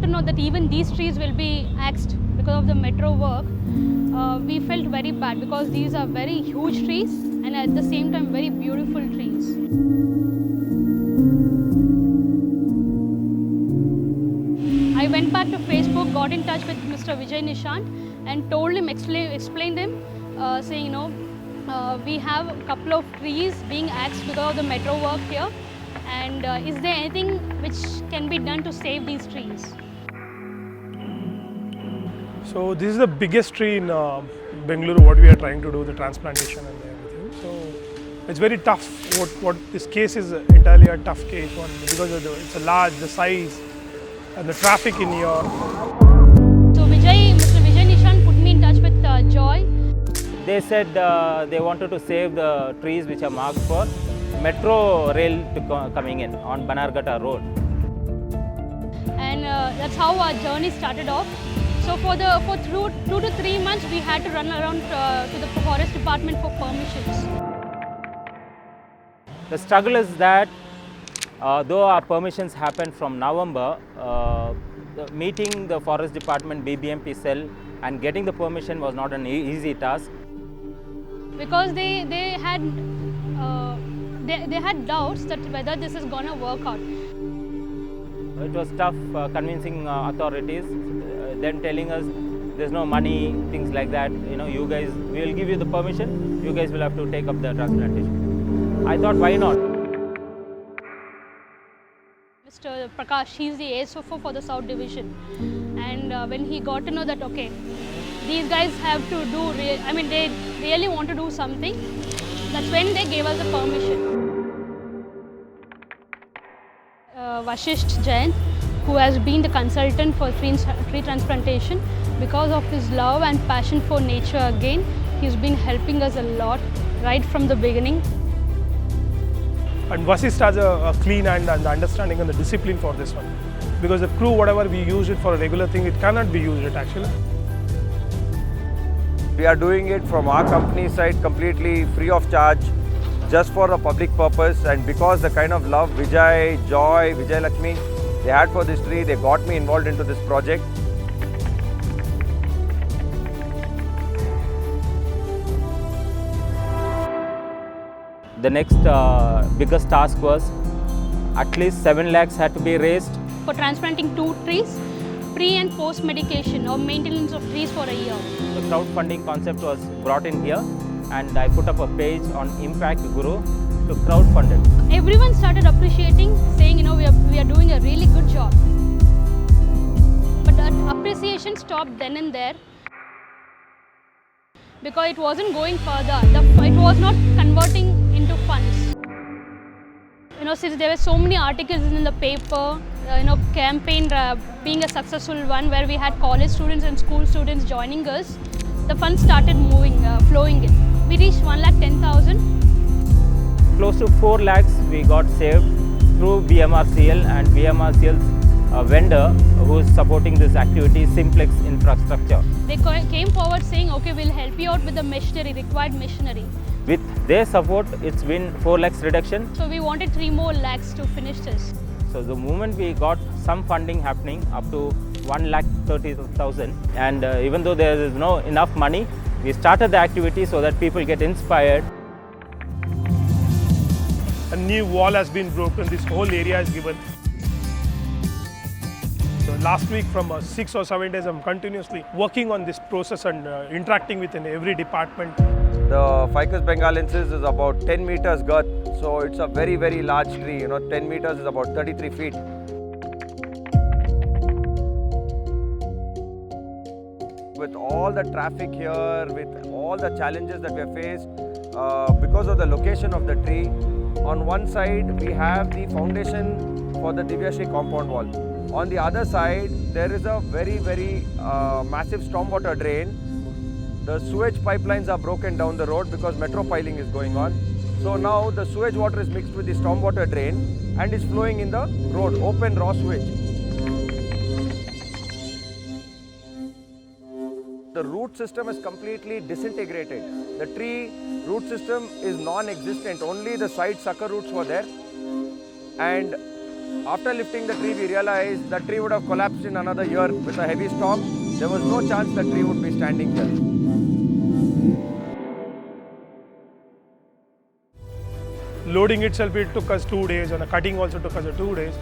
to know that even these trees will be axed because of the metro work, we felt very bad because these are very huge trees and at the same time very beautiful trees. I went back to Facebook, got in touch with Mr. Vijay Nishant and told him, explained him, saying, we have a couple of trees being axed because of the metro work here, and is there anything which can be done to save these trees? So this is the biggest tree in Bengaluru, what we are trying to do, the transplantation and everything. So it's very tough. What this case is entirely a tough case one because of it's a large, the size and the traffic in here. So Mr. Vijay Nishant put me in touch with Joy. They said they wanted to save the trees which are marked for metro rail to coming in on Banarghatta Road. And that's how our journey started off. So for 2 to 3 months, we had to run around to the forest department for permissions. The struggle is that though our permissions happened from November, meeting the forest department BBMP cell and getting the permission was not an easy task. Because they had doubts that whether this is gonna work out. It was tough convincing authorities, then telling us there's no money, things like that. You guys, we will give you the permission. You guys will have to take up the transplantation. I thought, why not? Mr. Prakash, he's the ASFO for the South Division, and when he got to know that okay, these guys have to do, they really want to do something, that's when they gave us the permission. Vashisht Jain, who has been the consultant for tree transplantation, because of his love and passion for nature again, he's been helping us a lot right from the beginning. And Vasisht has a clean hand and the understanding and the discipline for this one. Because the crew, whatever we use it for a regular thing, it cannot be used it actually. We are doing it from our company side completely free of charge, just for a public purpose, and because the kind of love Vijay, Joy, Vijay Lakshmi they had for this tree, they got me involved into this project. The next biggest task was at least 7 lakhs had to be raised. For transplanting 2 trees, pre and post medication or maintenance of trees for a year. The crowdfunding concept was brought in here, and I put up a page on Impact Guru to crowdfund it. Everyone started appreciating, saying, we are doing a really good job. But that appreciation stopped then and there because it wasn't going further. It was not converting into funds. Since there were so many articles in the paper, campaign being a successful one where we had college students and school students joining us, the funds started flowing in. We reached 1,10,000. Close to 4 lakhs we got saved through BMRCL and BMRCL's vendor who is supporting this activity, Simplex Infrastructure. They came forward saying, okay, we'll help you out with the machinery, required machinery. With their support, it's been 4 lakhs reduction. So we wanted 3 more lakhs to finish this. So the moment we got some funding happening up to 1,30,000, and even though there is no enough money, we started the activity so that people get inspired. A new wall has been broken, this whole area is given. So last week from 6 or 7 days I'm continuously working on this process and interacting with every department. The Ficus bengalensis is about 10 meters girth, so it's a very, very large tree. 10 meters is about 33 feet. With all the traffic here, with all the challenges that we have faced, because of the location of the tree, on one side we have the foundation for the Divyashree compound wall. On the other side, there is a very, very massive stormwater drain. The sewage pipelines are broken down the road because metro piling is going on. So now the sewage water is mixed with the stormwater drain and is flowing in the road, open raw sewage. The root system is completely disintegrated. The tree root system is non-existent. Only the side sucker roots were there. And After lifting the tree, we realized the tree would have collapsed in another year with a heavy storm. There was no chance the tree would be standing here. Loading itself, it took us 2 days, and the cutting also took us 2 days.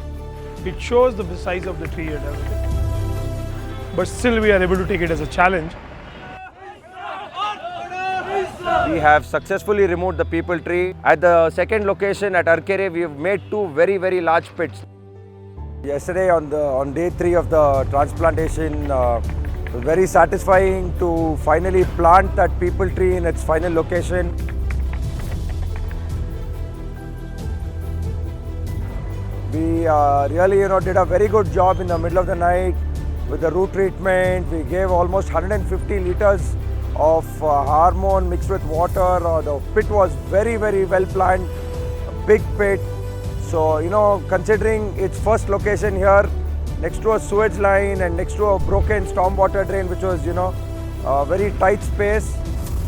It shows the size of the tree and everything. But still, we are able to take it as a challenge. We have successfully removed the people tree. At the second location at Arkere, we have made 2 very, very large pits. Yesterday on day 3 of the transplantation, it was very satisfying to finally plant that people tree in its final location. We really did a very good job in the middle of the night with the root treatment. We gave almost 150 liters of hormone mixed with water. The pit was very, very well planned, a big pit. So, considering its first location here, next to a sewage line and next to a broken stormwater drain, which was, a very tight space,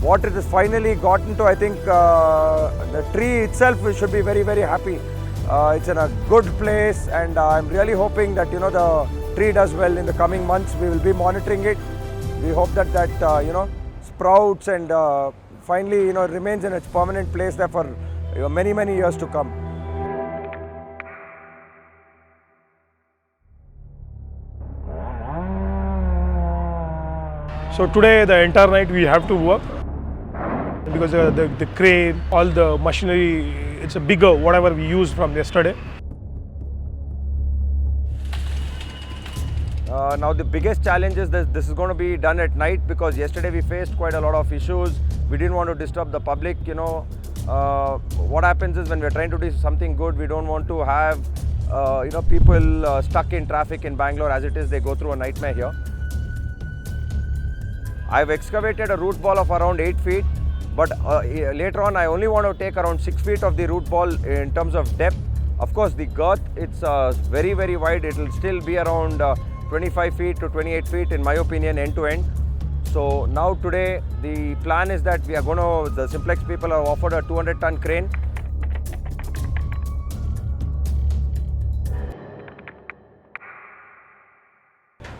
what it has finally gotten to, I think the tree itself, we should be very, very happy. It's in a good place, and I'm really hoping that, the tree does well in the coming months. We will be monitoring it. We hope that sprouts and finally, remains in its permanent place there for many, many years to come. So today, the entire night we have to work because the crane, all the machinery, it's a bigger whatever we used from yesterday. Now the biggest challenge is that this is going to be done at night, because yesterday we faced quite a lot of issues. We didn't want to disturb the public. What happens is when we're trying to do something good, we don't want to have people stuck in traffic in Bangalore. As it is, they go through a nightmare here. I've excavated a root ball of around 8 feet, but later on I only want to take around 6 feet of the root ball in terms of depth. Of course, the girth, it's very, very wide. It will still be around 25 feet to 28 feet in my opinion, end to end. So now today the plan is that we are going to, the Simplex people have offered a 200-ton crane.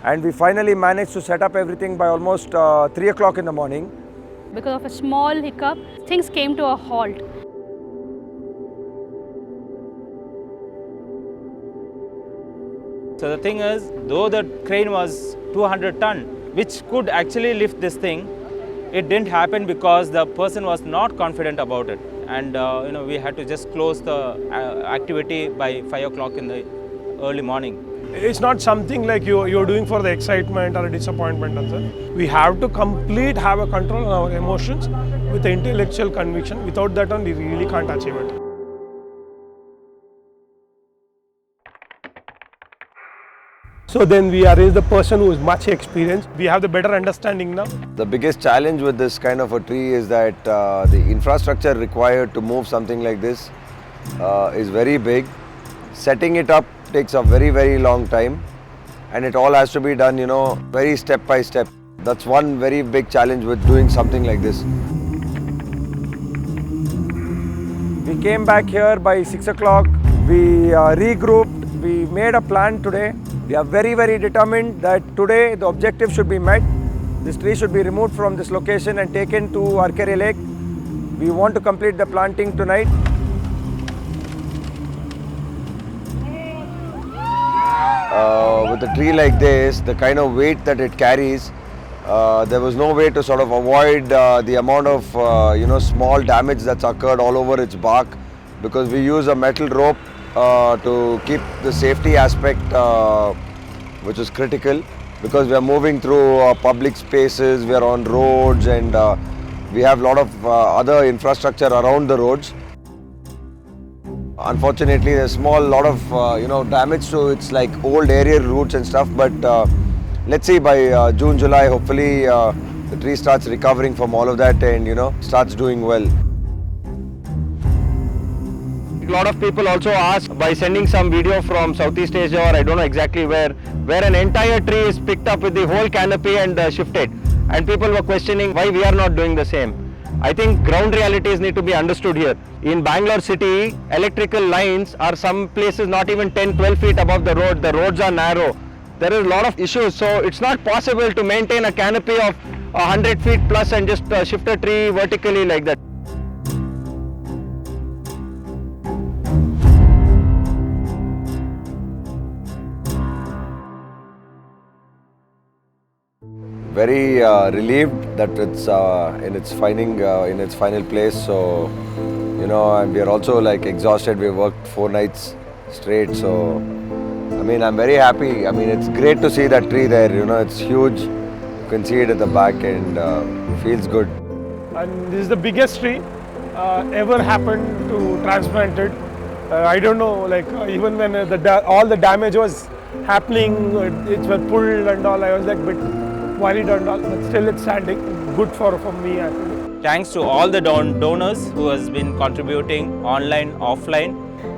And we finally managed to set up everything by almost 3 o'clock in the morning. Because of a small hiccup, things came to a halt. So the thing is, though the crane was 200 ton, which could actually lift this thing, it didn't happen because the person was not confident about it. And we had to just close the activity by 5 o'clock in the early morning. It's not something like you're doing for the excitement or a disappointment. We have to have a control on our emotions with the intellectual conviction. Without that one, we really can't achieve it. So then we arrange the person who is much experienced. We have the better understanding now. The biggest challenge with this kind of a tree is that the infrastructure required to move something like this is very big. Setting it up takes a very, very long time, and it all has to be done, very step by step. That's one very big challenge with doing something like this. We came back here by 6 o'clock. We regrouped. We made a plan today. We are very, very determined that today the objective should be met. This tree should be removed from this location and taken to Arkere Lake. We want to complete the planting tonight. With a tree like this, the kind of weight that it carries, there was no way to sort of avoid the amount of small damage that's occurred all over its bark, because we use a metal rope to keep the safety aspect, which is critical, because we are moving through public spaces, we are on roads, and we have a lot of other infrastructure around the roads. Unfortunately, there's lot of damage to its old aerial roots and stuff, but let's see, by June, July, hopefully the tree starts recovering from all of that and starts doing well. A lot of people also ask by sending some video from Southeast Asia, or I don't know exactly where an entire tree is picked up with the whole canopy and shifted, and people were questioning why we are not doing the same. I think ground realities need to be understood here. In Bangalore city, electrical lines are some places not even 10-12 feet above the road. The roads are narrow. There is a lot of issues, so it's not possible to maintain a canopy of 100 feet plus and just shift a tree vertically like that. Very relieved that it's in its final place. So, you know, we are also like exhausted. We worked 4 nights straight. So, I mean, I'm very happy. I mean, it's great to see that tree there. You know, it's huge. You can see it at the back and feels good. And this is the biggest tree ever happened to transplant it. I don't know, like even when all the damage was happening, it was pulled and all. I was like bit worried and all, but still it's standing. Good for me, I think. Thanks to all the donors who has been contributing online, offline.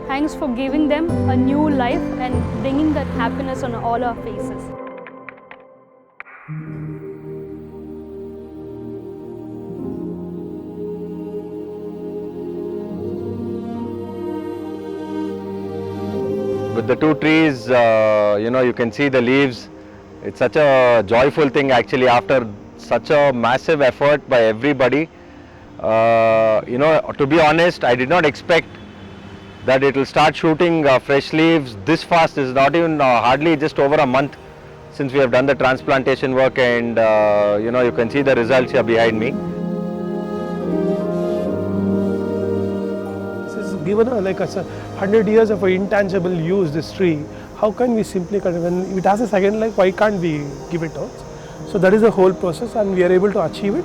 Thanks for giving them a new life and bringing that happiness on all our faces. With the 2 trees, you know, you can see the leaves. It's such a joyful thing actually after such a massive effort by everybody. You know, to be honest, I did not expect that it will start shooting fresh leaves this fast. It's not even hardly just over a month since we have done the transplantation work, and you know, you can see the results here behind me. This is given like a 100 years of intangible use, this tree. How can we simply cut it? When it has a second life, why can't we give it out? So that is the whole process, and we are able to achieve it.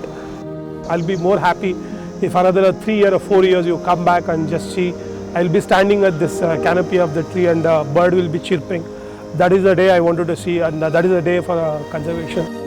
I'll be more happy if another 3 years or 4 years you come back and just see. I'll be standing at this canopy of the tree and the bird will be chirping. That is the day I wanted to see, and that is the day for conservation.